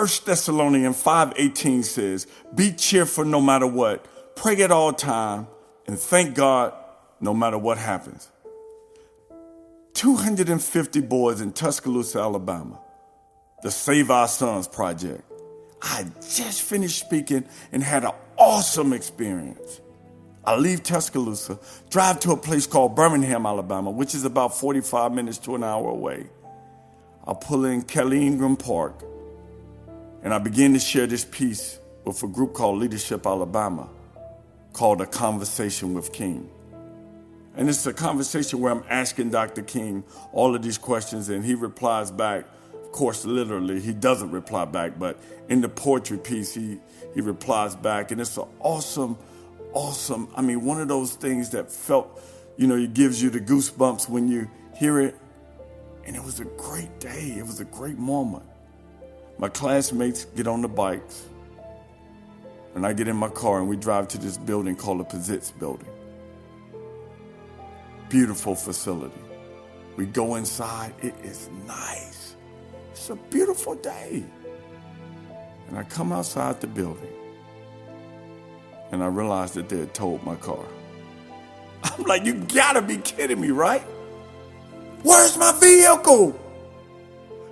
1 Thessalonians 5:18 says, be cheerful no matter what, pray at all time, and thank God no matter what happens. 250 boys in Tuscaloosa, Alabama, the Save Our Sons Project. I just finished speaking and had an awesome experience. I leave Tuscaloosa, drive to a place called Birmingham, Alabama, which is about 45 minutes to an hour away. I pull in Kelly Ingram Park, and I begin to share this piece with a group called Leadership Alabama, called A Conversation with King. And it's a conversation where I'm asking Dr. King all of these questions, and he replies back. Of course, literally, he doesn't reply back, but in the poetry piece, he replies back. And it's an awesome, one of those things that felt, it gives you the goosebumps when you hear it. And it was a great day. It was a great moment. My classmates get on the bikes, and I get in my car, and we drive to this building called the Pizitz Building. Beautiful facility. We go inside. It is nice. It's a beautiful day. And I come outside the building, and I realize that they had towed my car. I'm like, you gotta be kidding me, right? Where's my vehicle?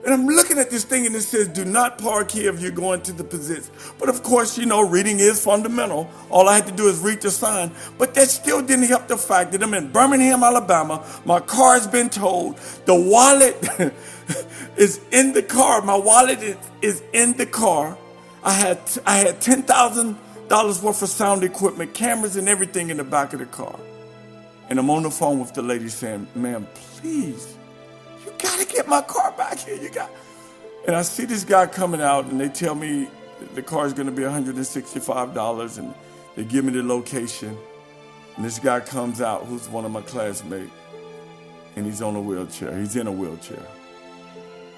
And I'm looking at this thing, and it says, do not park here if you're going to the Pizitz. But of course, reading is fundamental. All I had to do is read the sign. But that still didn't help the fact that I'm in Birmingham, Alabama. My car has been towed. The wallet is in the car. My wallet is in the car. I had $10,000 worth of sound equipment, cameras and everything in the back of the car. And I'm on the phone with the lady saying, ma'am, please, you gotta get my car back here. And I see this guy coming out, and they tell me the car is gonna be $165, and they give me the location. And this guy comes out, who's one of my classmates, and he's on a wheelchair. He's in a wheelchair.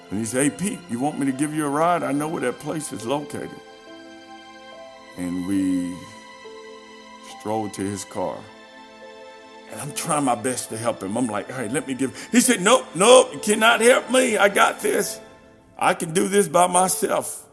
And he said, hey, Pete, you want me to give you a ride? I know where that place is located. And we strolled to his car. And I'm trying my best to help him. I'm like, all right, let me give. He said, nope, you cannot help me. I got this. I can do this by myself.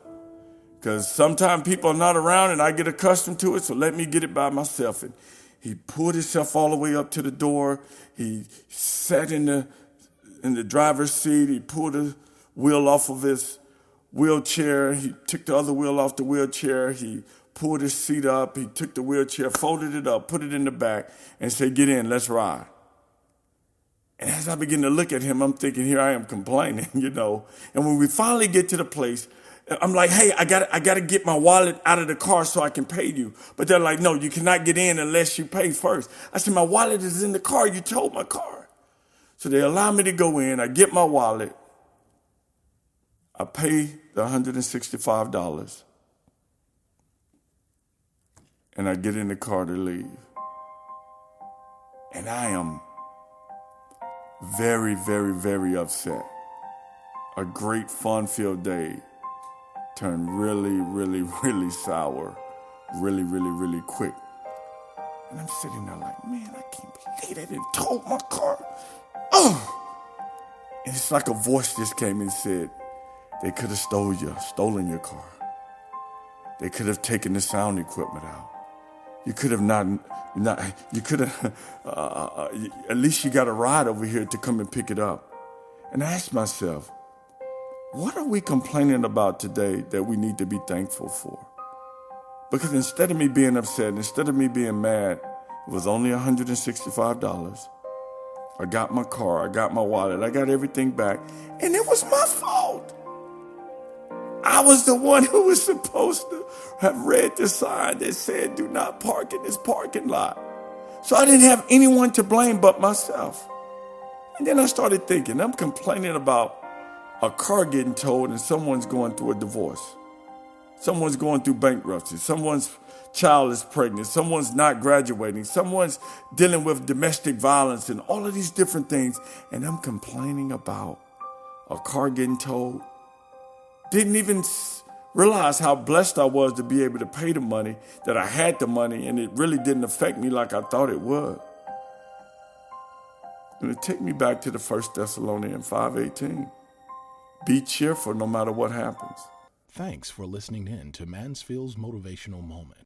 Because sometimes people are not around and I get accustomed to it, so let me get it by myself. And he pulled himself all the way up to the door. He sat in the driver's seat. He pulled the wheel off of his wheelchair. He took the other wheel off the wheelchair. He pulled his seat up. He took the wheelchair, folded it up, put it in the back, and said, get in, let's ride. And as I begin to look at him, I'm thinking, here I am complaining, And when we finally get to the place, I'm like, hey, I gotta get my wallet out of the car so I can pay you. But they're like, no, you cannot get in unless you pay first. I said, my wallet is in the car. You towed my car. So they allow me to go in. I get my wallet. I pay the $165. And I get in the car to leave. And I am very, very, very upset. A great fun-filled day turned really, really, really sour, really, really, really quick. And I'm sitting there like, man, I can't believe they didn't tow my car. Oh! And it's like a voice just came and said, they could have stolen your car. They could have taken the sound equipment out. You could have at least you got a ride over here to come and pick it up. And I asked myself, what are we complaining about today that we need to be thankful for? Because instead of me being upset, instead of me being mad, it was only $165. I got my car, I got my wallet, I got everything back, and it was my fault. I was the one who was supposed to have read the sign that said, do not park in this parking lot. So I didn't have anyone to blame but myself. And then I started thinking, I'm complaining about a car getting towed and someone's going through a divorce. Someone's going through bankruptcy. Someone's child is pregnant. Someone's not graduating. Someone's dealing with domestic violence and all of these different things. And I'm complaining about a car getting towed. Didn't even realize how blessed I was to be able to pay the money, that I had the money, and it really didn't affect me like I thought it would. And it took me back to the 1 Thessalonians 5:18. Be cheerful no matter what happens. Thanks for listening in to Mansfield's Motivational Moment.